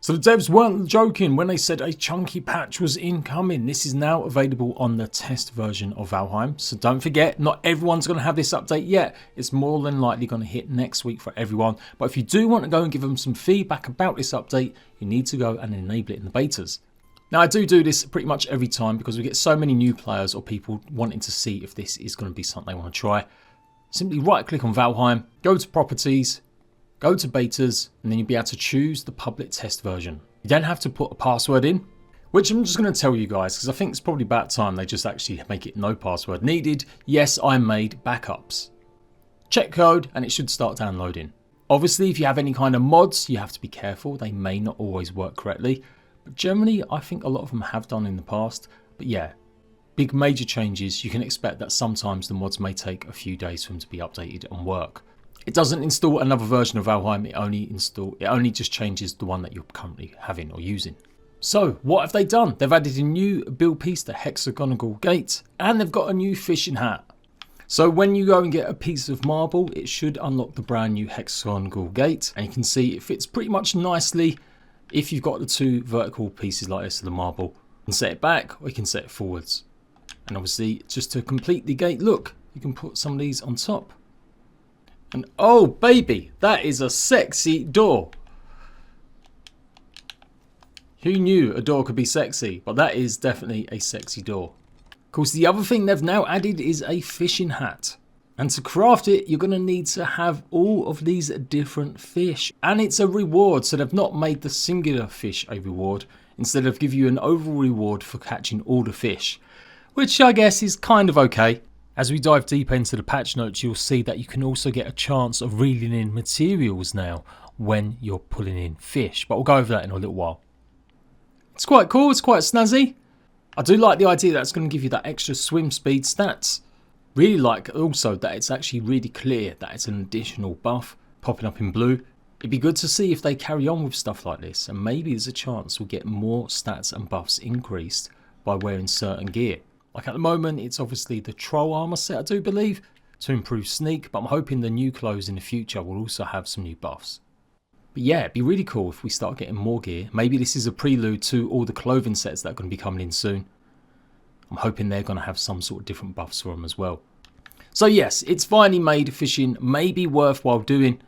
So the devs weren't joking when they said a chunky patch was incoming. This is now available on the test version of Valheim. So don't forget, not everyone's going to have this update yet. It's more than likely going to hit next week for everyone. But if you do want to go and give them some feedback about this update, you need to go and enable it in the betas. Now I do this pretty much every time because we get so many new players or people wanting to see if this is going to be something they want to try. Simply right click on Valheim, go to properties, go to betas, and then you'll be able to choose the public test version. You don't have to put a password in, which I'm just going to tell you guys because I think it's probably about time they just actually make it no password needed. Yes, I made backups. Check code and it should start downloading. Obviously, if you have any kind of mods, you have to be careful. They may not always work correctly, but generally I think a lot of them have done in the past. But yeah, big major changes, you can expect that sometimes the mods may take a few days for them to be updated and work. It doesn't install another version of Valheim, it only just changes the one that you're currently having or using. So what have they done? They've added a new build piece, the hexagonal gate, and they've got a new fishing hat. So when you go and get a piece of marble, it should unlock the brand new hexagonal gate, and you can see it fits pretty much nicely if you've got the two vertical pieces like this of the marble. You can set it back or you can set it forwards. And obviously just to complete the gate look, you can put some of these on top. And oh baby, that is a sexy door. Who knew a door could be sexy? But that is definitely a sexy door. Of course, the other thing they've now added is a fishing hat. And to craft it, you're going to need to have all of these different fish. And it's a reward, so they've not made the singular fish a reward. Instead of give you an overall reward for catching all the fish. Which I guess is kind of okay. As we dive deeper into the patch notes, you'll see that you can also get a chance of reeling in materials now when you're pulling in fish. But we'll go over that in a little while. It's quite cool, it's quite snazzy. I do like the idea that it's going to give you that extra swim speed stats. Really like also that it's actually really clear that it's an additional buff popping up in blue. It'd be good to see if they carry on with stuff like this, and maybe there's a chance we'll get more stats and buffs increased by wearing certain gear. Like at the moment, it's obviously the troll armor set, I do believe, to improve sneak, but I'm hoping the new clothes in the future will also have some new buffs. But yeah, it'd be really cool if we start getting more gear. Maybe this is a prelude to all the clothing sets that are going to be coming in soon. I'm hoping they're going to have some sort of different buffs for them as well. So yes, it's finally made fishing maybe worthwhile doing.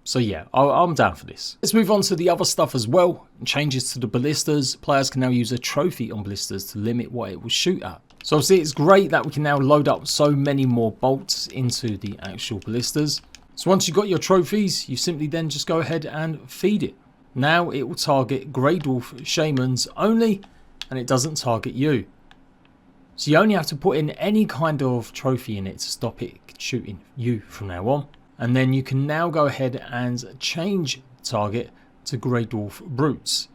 So yeah, I'm down for this. Let's move on to the other stuff as well. Changes to the ballistas. Players can now use a trophy on ballistas to limit what it will shoot at. So obviously it's great that we can now load up so many more bolts into the actual ballistas. So once you've got your trophies, you simply then just go ahead and feed it. Now it will target Grey Dwarf Shamans only, and it doesn't target you. So you only have to put in any kind of trophy in it to stop it shooting you from now on. And then you can now go ahead and change target to Grey Dwarf Brutes.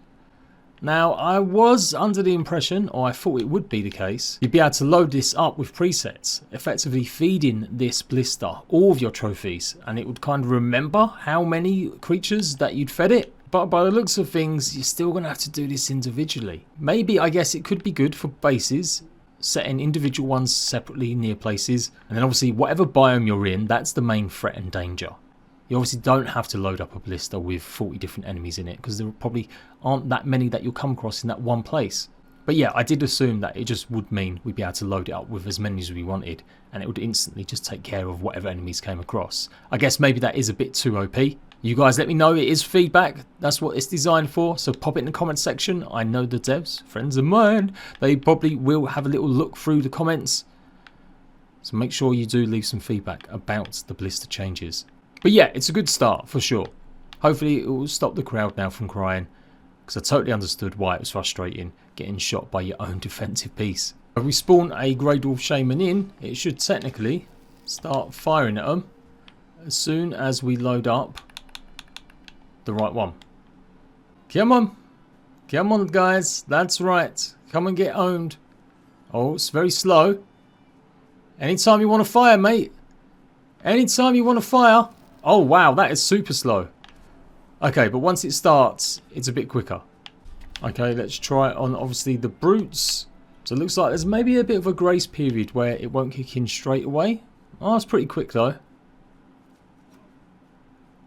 Now I was under the impression, or I thought it would be the case, you'd be able to load this up with presets, effectively feeding this blister all of your trophies, and it would kind of remember how many creatures that you'd fed it. But by the looks of things, you're still going to have to do this individually. Maybe, I guess it could be good for bases, setting individual ones separately near places, and then obviously whatever biome you're in, that's the main threat and danger. You obviously don't have to load up a blister with 40 different enemies in it, because there probably aren't that many that you'll come across in that one place. But yeah, I did assume that it just would mean we'd be able to load it up with as many as we wanted, and it would instantly just take care of whatever enemies came across. I guess maybe that is a bit too OP. You guys let me know, it is feedback, that's what it's designed for, so pop it in the comment section. I know the devs, friends of mine, they probably will have a little look through the comments. So make sure you do leave some feedback about the blister changes. But yeah, it's a good start for sure. Hopefully it will stop the crowd now from crying, because I totally understood why it was frustrating getting shot by your own defensive piece. If we spawn a Grey Dwarf Shaman in, it should technically start firing at them as soon as we load up the right one. Come on guys, that's right, come and get owned. Oh, it's very slow. Anytime you want to fire, mate, anytime you want to fire. Oh wow, that is super slow. Okay, but once it starts, it's a bit quicker. Okay, let's try it on obviously the brutes. So it looks like there's maybe a bit of a grace period where it won't kick in straight away. Oh, it's pretty quick though.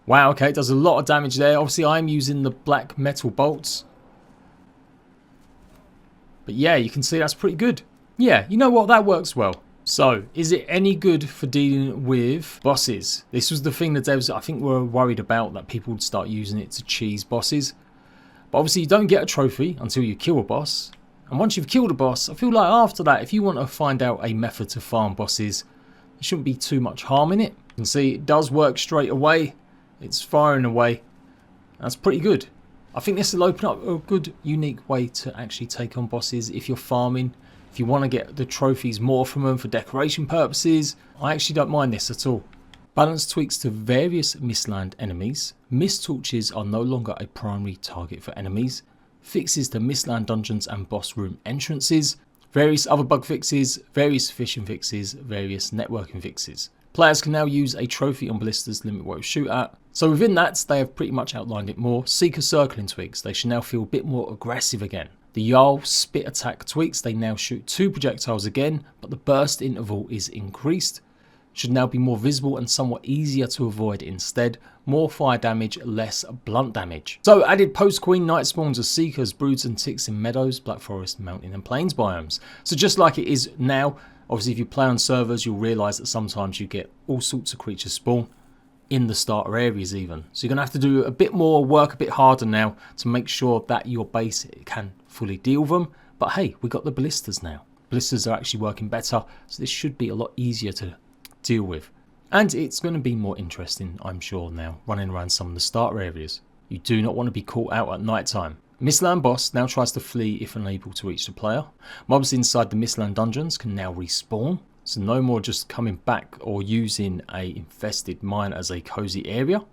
Wow, okay, it does a lot of damage there. Obviously, I'm using the black metal bolts. But yeah, you can see that's pretty good. Yeah, you know what? That works well. So, is it any good for dealing with bosses? This was the thing the devs, I think, were worried about, that people would start using it to cheese bosses. But obviously, you don't get a trophy until you kill a boss. And once you've killed a boss, I feel like after that, if you want to find out a method to farm bosses, there shouldn't be too much harm in it. You can see it does work straight away. It's firing away. That's pretty good. I think this will open up a good, unique way to actually take on bosses if you're farming. If you want to get the trophies more from them for decoration purposes, I actually don't mind this at all. Balance tweaks to various Mistland enemies. Mist torches are no longer a primary target for enemies. Fixes to Mistland dungeons and boss room entrances. Various other bug fixes, various fishing fixes, various networking fixes. Players can now use a trophy on Ballista's limit what you shoot at. So within that, they have pretty much outlined it more. Seeker circling tweaks, they should now feel a bit more aggressive again. The Jarl spit attack tweaks, they now shoot 2 projectiles again, but the burst interval is increased. Should now be more visible and somewhat easier to avoid instead. More fire damage, less blunt damage. So added post-queen night spawns as seekers, broods and ticks in meadows, black forest, mountain and plains biomes. So just like it is now, obviously if you play on servers you'll realise that sometimes you get all sorts of creatures spawn in the starter areas even. So you're going to have to do a bit more work, a bit harder now to make sure that your base can fully deal with them. But hey, we got the ballistas now. Ballistas are actually working better, so this should be a lot easier to deal with. And it's going to be more interesting, I'm sure, now, running around some of the starter areas. You do not want to be caught out at night time. Mistland boss now tries to flee if unable to reach the player. Mobs inside the Mistland dungeons can now respawn, so no more just coming back or using a infested mine as a cozy area.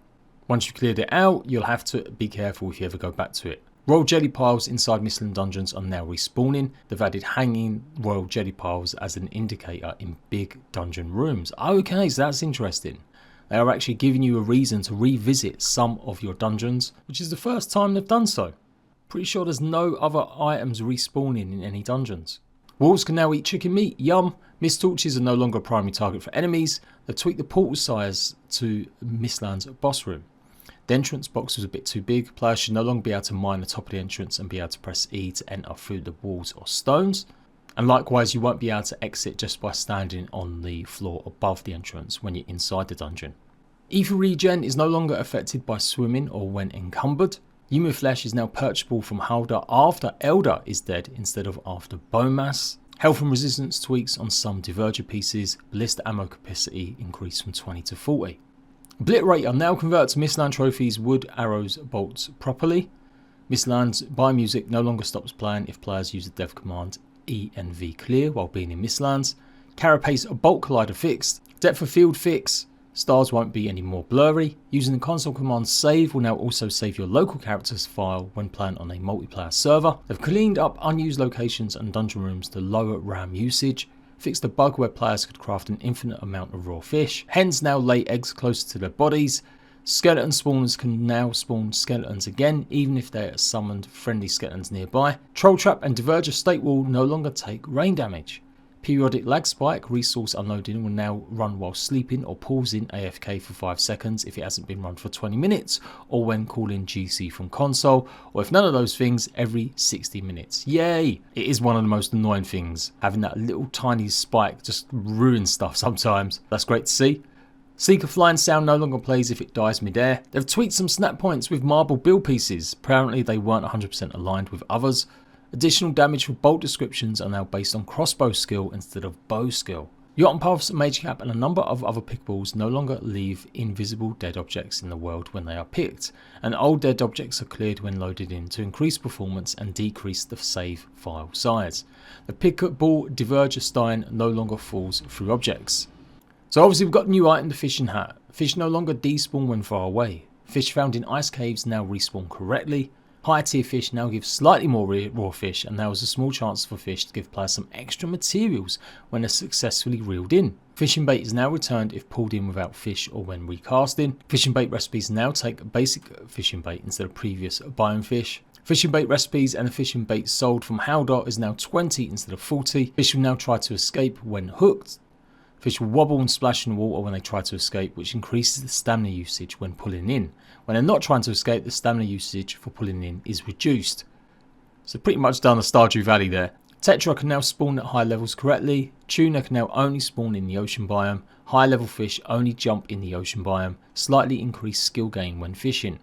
Once you've cleared it out, you'll have to be careful if you ever go back to it. Royal jelly piles inside Mistland dungeons are now respawning. They've added hanging royal jelly piles as an indicator in big dungeon rooms. Okay, so that's interesting. They are actually giving you a reason to revisit some of your dungeons, which is the first time they've done so. Pretty sure there's no other items respawning in any dungeons. Wolves can now eat chicken meat, yum. Mist torches are no longer a primary target for enemies. They've tweaked the portal size to Mistland's boss room. The entrance box was a bit too big. Players should no longer be able to mine the top of the entrance and be able to press E to enter through the walls or stones. And likewise, you won't be able to exit just by standing on the floor above the entrance when you're inside the dungeon. Ether regen is no longer affected by swimming or when encumbered. Human flesh is now purchasable from Halder after Elder is dead instead of after bone mass. Health and resistance tweaks on some diverger pieces. Ballista ammo capacity increased from 20 to 40. Obliterate are now converted to Mistland trophies, wood, arrows, bolts properly. Mistland's biomusic no longer stops playing if players use the dev command ENV clear while being in Mistlands. Carapace bolt collider fixed. Depth of field fix. Stars won't be any more blurry. Using the console command save will now also save your local characters file when playing on a multiplayer server. They've cleaned up unused locations and dungeon rooms to lower RAM usage. Fixed a bug where players could craft an infinite amount of raw fish. Hens now lay eggs closer to their bodies. Skeleton spawners can now spawn skeletons again, even if they are summoned friendly skeletons nearby. Troll trap and diverger state wall no longer take rain damage. Periodic lag spike resource unloading will now run while sleeping or pausing AFK for 5 seconds if it hasn't been run for 20 minutes, or when calling GC from console, or if none of those things, every 60 minutes. Yay! It is one of the most annoying things. Having that little tiny spike just ruins stuff sometimes. That's great to see. Seeker flying sound no longer plays if it dies mid-air. They've tweaked some snap points with marble build pieces. Apparently they weren't 100% aligned with others. Additional damage for bolt descriptions are now based on crossbow skill instead of bow skill. Jotunpaths, Mage Cap and a number of other pickables no longer leave invisible dead objects in the world when they are picked, and old dead objects are cleared when loaded in to increase performance and decrease the save file size. The pickable Diverger Stein no longer falls through objects. So obviously we've got a new item, the fishing hat. Fish no longer despawn when far away. Fish found in ice caves now respawn correctly. Higher tier fish now give slightly more raw fish, and there was a small chance for fish to give players some extra materials when they're successfully reeled in. Fishing bait is now returned if pulled in without fish or when recasting. Fishing bait recipes now take basic fishing bait instead of previous biome fish. Fishing bait recipes and the fishing bait sold from Haldor is now 20 instead of 40. Fish will now try to escape when hooked. Fish will wobble and splash in the water when they try to escape, which increases the stamina usage when pulling in. When they're not trying to escape, the stamina usage for pulling in is reduced. So pretty much down the Stardew Valley there. Tetra can now spawn at high levels correctly. Tuna can now only spawn in the ocean biome. High level fish only jump in the ocean biome. Slightly increased skill gain when fishing.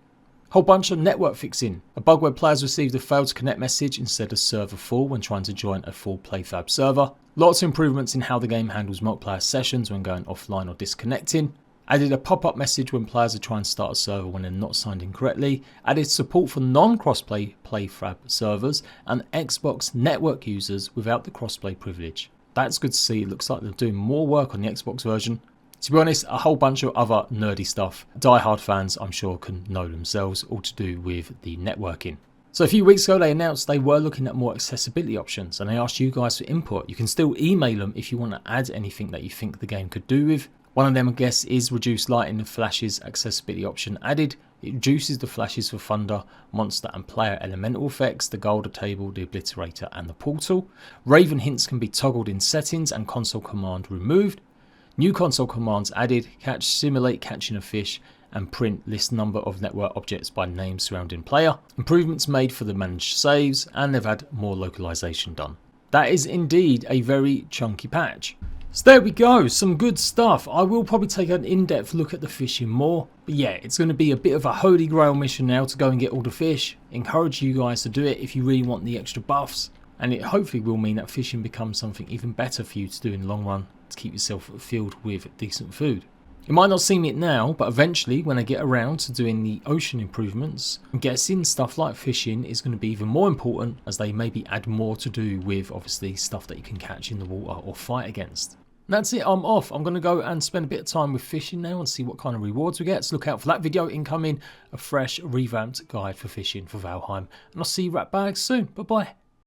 Whole bunch of network fixing. A bug where players received a failed to connect message instead of server full when trying to join a full PlayFab server. Lots of improvements in how the game handles multiplayer sessions when going offline or disconnecting. Added a pop-up message when players are trying to start a server when they're not signed in correctly. Added support for non-crossplay PlayFab servers and Xbox network users without the crossplay privilege. That's good to see. It looks like they're doing more work on the Xbox version. To be honest, a whole bunch of other nerdy stuff. Die-hard fans, I'm sure, can know themselves, all to do with the networking. So a few weeks ago they announced they were looking at more accessibility options and they asked you guys for input. You can still email them if you want to add anything that you think the game could do with. One of them, I guess, is reduced lighting and flashes accessibility option added. It reduces the flashes for thunder, monster and player elemental effects, the Golder table, the obliterator and the portal. Raven hints can be toggled in settings and console command removed. New console commands added: catch, simulate catching a fish, and print list number of network objects by name surrounding player. Improvements made for the managed saves, and they've had more localization done. That is indeed a very chunky patch. So there we go, some good stuff. I will probably take an in-depth look at the fishing more. But yeah, it's going to be a bit of a holy grail mission now to go and get all the fish. Encourage you guys to do it if you really want the extra buffs. And it hopefully will mean that fishing becomes something even better for you to do in the long run to keep yourself filled with decent food. You might not seem it now, but eventually when I get around to doing the ocean improvements, I'm guessing stuff like fishing is going to be even more important as they maybe add more to do with obviously stuff that you can catch in the water or fight against. And that's it, I'm off. I'm going to go and spend a bit of time with fishing now and see what kind of rewards we get. So look out for that video incoming, a fresh revamped guide for fishing for Valheim. And I'll see you rat bags soon. Bye bye.